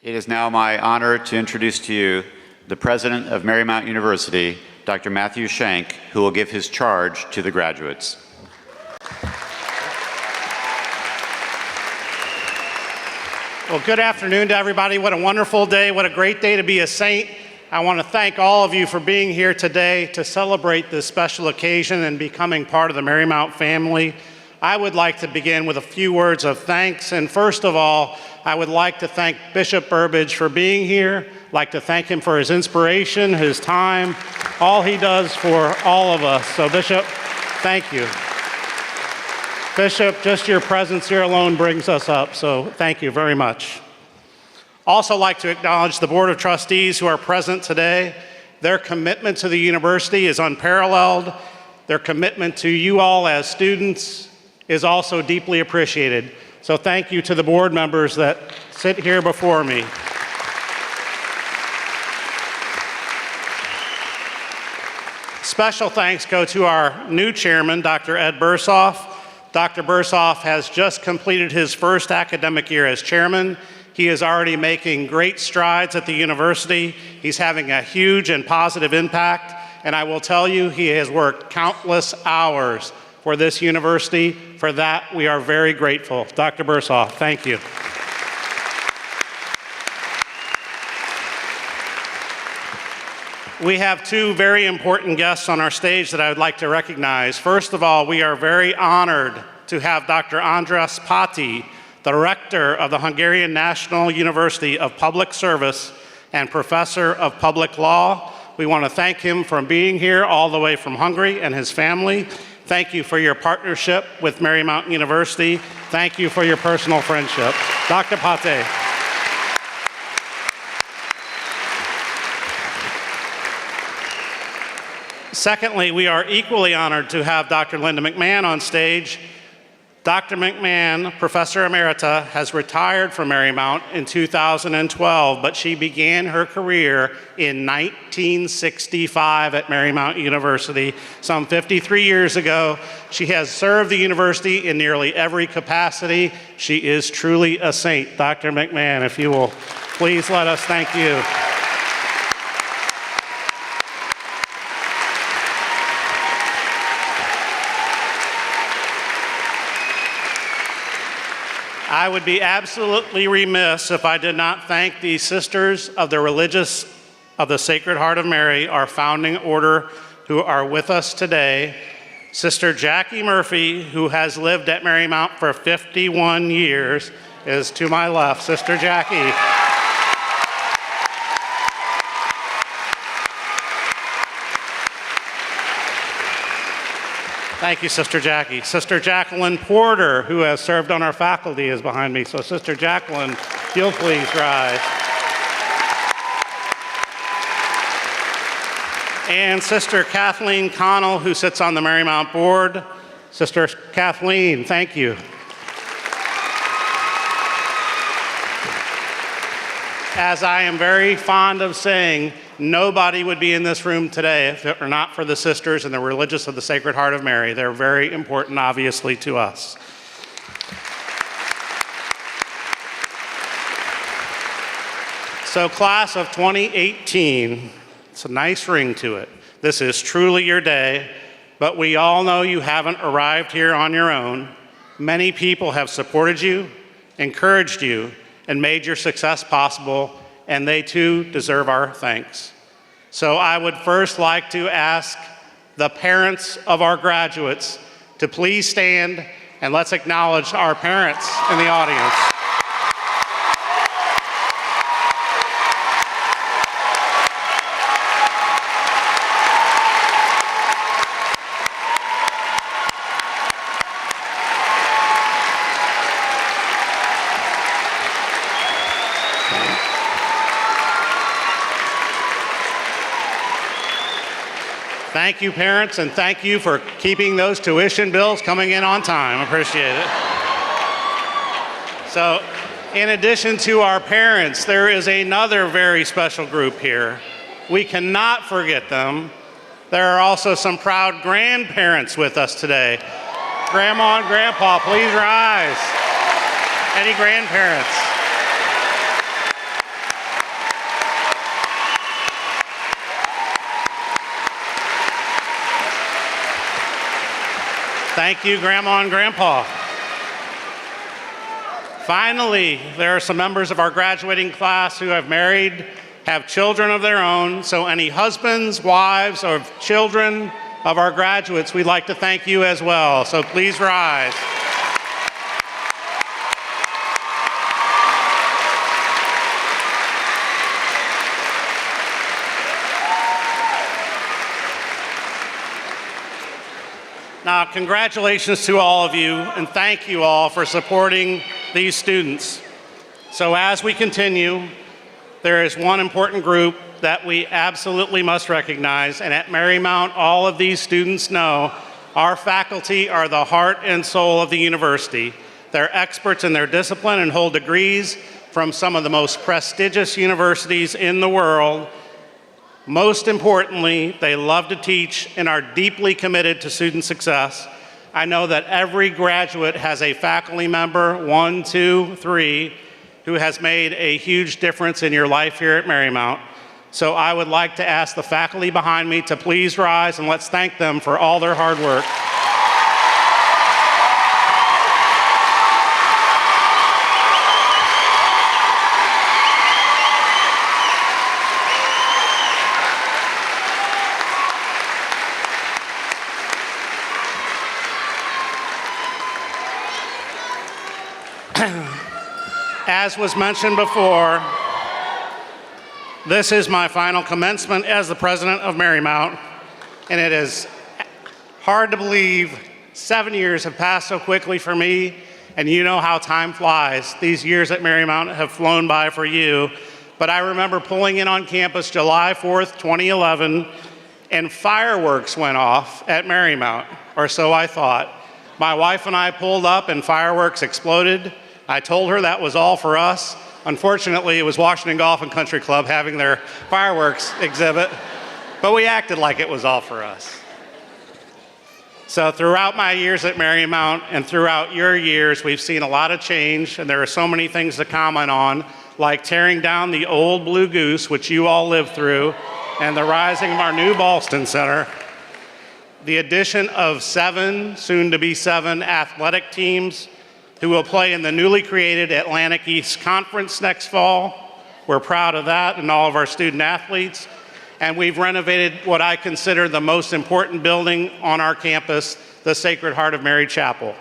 It is now my honor to introduce to you the president of Marymount University, Dr. Matthew Shank, who will give his charge to the graduates. Well, good afternoon to everybody. What a wonderful day. What a great day to be a saint. I want to thank all of you for being here today to celebrate this special occasion and becoming part of the Marymount family. I would like to begin with a few words of thanks. And first of all, I would like to thank Bishop Burbidge for being here. I'd like to thank him for his inspiration, his time, all he does for all of us. So Bishop, thank you. Bishop, just your presence here alone brings us up, so thank you very much. Also like to acknowledge the Board of Trustees who are present today. Their commitment to the university is unparalleled. Their commitment to you all as students is also deeply appreciated. So thank you to the board members that sit here before me. Special thanks go to our new chairman, Dr. Ed Bursoff. Dr. Bursoff has just completed his first academic year as chairman. He is already making great strides at the university. He's having a huge and positive impact. And I will tell you, he has worked countless hours for this university. For that, we are very grateful. Dr. Bursoff, thank you. We have two very important guests on our stage that I would like to recognize. First of all, we are very honored to have Dr. Andras Pati, the rector of the Hungarian National University of Public Service and professor of public law. We want to thank him for being here all the way from Hungary and his family. Thank you for your partnership with Marymount University. Thank you for your personal friendship. Dr. Pate. Secondly, we are equally honored to have Dr. Linda McMahon on stage. Dr. McMahon, Professor Emerita, has retired from Marymount in 2012, but she began her career in 1965 at Marymount University, some 53 years ago. She has served the university in nearly every capacity. She is truly a saint. Dr. McMahon, if you will please let us thank you. I would be absolutely remiss if I did not thank the Sisters of the Religious of the Sacred Heart of Mary, our founding order, who are with us today. Sister Jackie Murphy, who has lived at Marymount for 51 years, is to my left. Sister Jackie. Thank you, Sister Jackie. Sister Jacqueline Porter, who has served on our faculty, is behind me. So Sister Jacqueline, if you'll please rise. And Sister Kathleen Connell, who sits on the Marymount board. Sister Kathleen, thank you. As I am very fond of saying, nobody would be in this room today if it were not for the sisters and the Religious of the Sacred Heart of Mary. They're very important, obviously, to us. So, class of 2018, it's a nice ring to it. This is truly your day, but we all know you haven't arrived here on your own. Many people have supported you, encouraged you, and made your success possible, and they too deserve our thanks. So I would first like to ask the parents of our graduates to please stand, and let's acknowledge our parents in the audience. Thank you, parents, and thank you for keeping those tuition bills coming in on time. Appreciate it. So, in addition to our parents, there is another very special group here. We cannot forget them. There are also some proud grandparents with us today. Grandma and Grandpa, please rise. Any grandparents? Thank you, Grandma and Grandpa. Finally, there are some members of our graduating class who have married, have children of their own. So any husbands, wives, or children of our graduates, we'd like to thank you as well. So please rise. Now, congratulations to all of you, and thank you all for supporting these students. So as we continue, there is one important group that we absolutely must recognize, and at Marymount, all of these students know our faculty are the heart and soul of the university. They're experts in their discipline and hold degrees from some of the most prestigious universities in the world. Most importantly, they love to teach and are deeply committed to student success. I know that every graduate has a faculty member, 1, 2, 3, who has made a huge difference in your life here at Marymount. So I would like to ask the faculty behind me to please rise, and let's thank them for all their hard work. As was mentioned before, this is my final commencement as the president of Marymount, and it is hard to believe 7 years have passed so quickly for me, and you know how time flies. These years at Marymount have flown by for you, but I remember pulling in on campus July 4th, 2011, and fireworks went off at Marymount, or so I thought. My wife and I pulled up and fireworks exploded. I told her that was all for us. Unfortunately, it was Washington Golf and Country Club having their fireworks exhibit, but we acted like it was all for us. So throughout my years at Marymount and throughout your years, we've seen a lot of change, and there are so many things to comment on, like tearing down the old Blue Goose, which you all lived through, and the rising of our new Ballston Center, the addition of 7, soon to be 7, athletic teams who will play in the newly created Atlantic East Conference next fall. We're proud of that and all of our student athletes. And we've renovated what I consider the most important building on our campus, the Sacred Heart of Mary Chapel.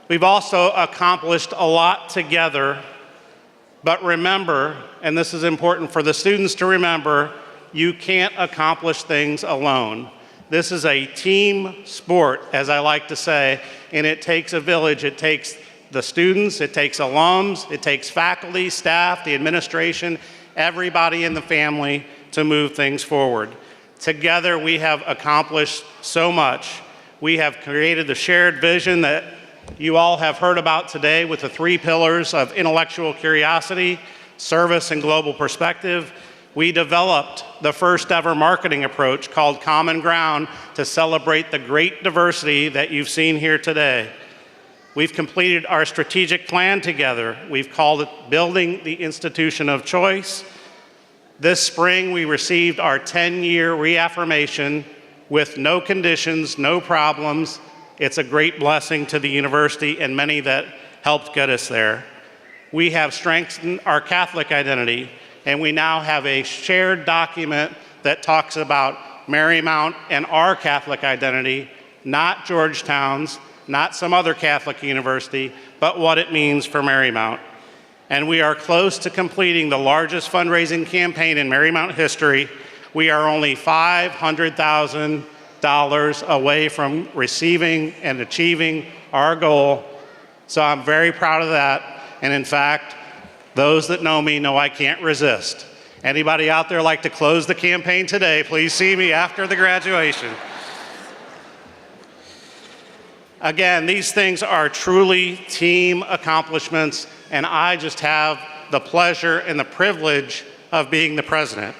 We've also accomplished a lot together, but remember, and this is important for the students to remember, you can't accomplish things alone. This is a team sport, as I like to say, and it takes a village. It takes the students, it takes alums, it takes faculty, staff, the administration, everybody in the family to move things forward. Together, we have accomplished so much. We have created the shared vision that you all have heard about today with the 3 pillars of intellectual curiosity, service, and global perspective. We developed the first ever marketing approach called Common Ground to celebrate the great diversity that you've seen here today. We've completed our strategic plan together. We've called it Building the Institution of Choice. This spring, we received our 10-year reaffirmation with no conditions, no problems. It's a great blessing to the university and many that helped get us there. We have strengthened our Catholic identity, and we now have a shared document that talks about Marymount and our Catholic identity, not Georgetown's, not some other Catholic university, but what it means for Marymount. And we are close to completing the largest fundraising campaign in Marymount history. We are only $500,000 away from receiving and achieving our goal. So I'm very proud of that. And in fact, those that know me know I can't resist. Anybody out there like to close the campaign today, please see me after the graduation. Again, these things are truly team accomplishments, and I just have the pleasure and the privilege of being the president.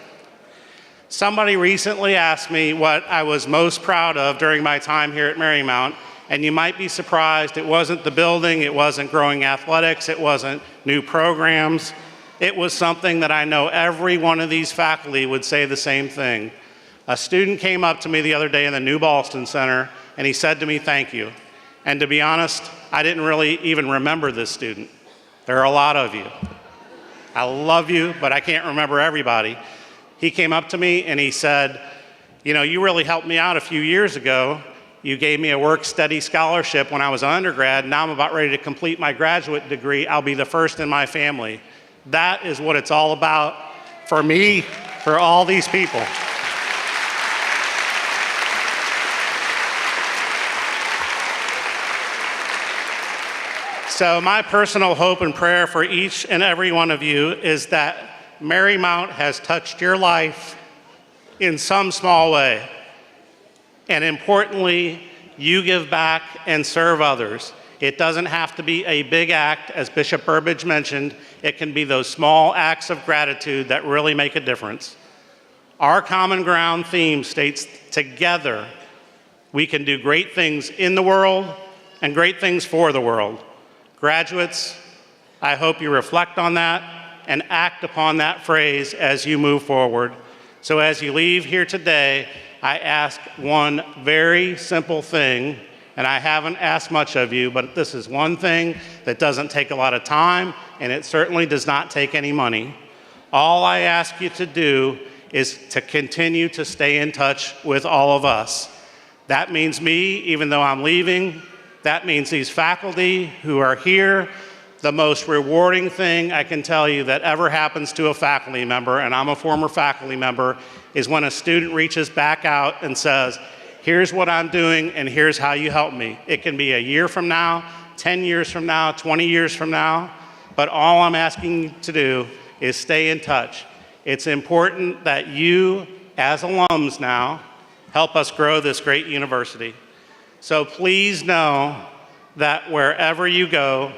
Somebody recently asked me what I was most proud of during my time here at Marymount, and you might be surprised, it wasn't the building, it wasn't growing athletics, it wasn't new programs. It was something that I know every one of these faculty would say the same thing. A student came up to me the other day in the new Ballston Center and he said to me, "Thank you." And to be honest, I didn't really even remember this student. There are a lot of you. I love you, but I can't remember everybody. He came up to me and he said, "You know, you really helped me out a few years ago. You gave me a work-study scholarship when I was an undergrad. Now I'm about ready to complete my graduate degree. I'll be the first in my family." That is what it's all about for me, for all these people. So my personal hope and prayer for each and every one of you is that Marymount has touched your life in some small way. And importantly, you give back and serve others. It doesn't have to be a big act, as Bishop Burbidge mentioned. It can be those small acts of gratitude that really make a difference. Our Common Ground theme states, together, we can do great things in the world and great things for the world. Graduates, I hope you reflect on that and act upon that phrase as you move forward. So as you leave here today, I ask one very simple thing, and I haven't asked much of you, but this is one thing that doesn't take a lot of time, and it certainly does not take any money. All I ask you to do is to continue to stay in touch with all of us. That means me, even though I'm leaving. That means these faculty who are here. The most rewarding thing I can tell you that ever happens to a faculty member, and I'm a former faculty member, is when a student reaches back out and says, "Here's what I'm doing and here's how you help me." It can be a year from now, 10 years from now, 20 years from now, but all I'm asking you to do is stay in touch. It's important that you, as alums now, help us grow this great university. So please know that wherever you go,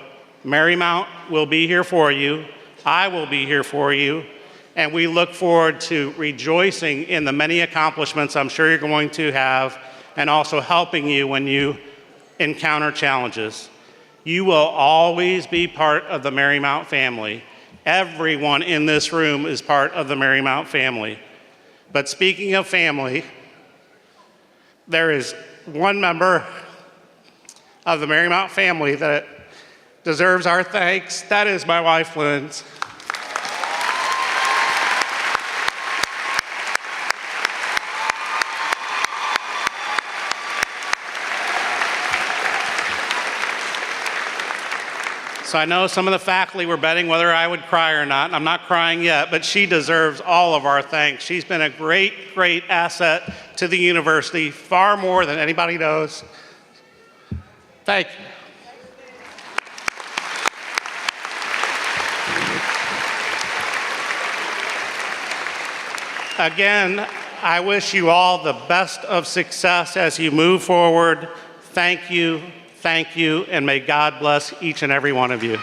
Marymount will be here for you, I will be here for you, and we look forward to rejoicing in the many accomplishments I'm sure you're going to have, and also helping you when you encounter challenges. You will always be part of the Marymount family. Everyone in this room is part of the Marymount family. But speaking of family, there is one member of the Marymount family that deserves our thanks. That is my wife, Linz. So I know some of the faculty were betting whether I would cry or not, and I'm not crying yet, but she deserves all of our thanks. She's been a great, great asset to the university, far more than anybody knows. Thank you. Again, I wish you all the best of success as you move forward. Thank you, and may God bless each and every one of you.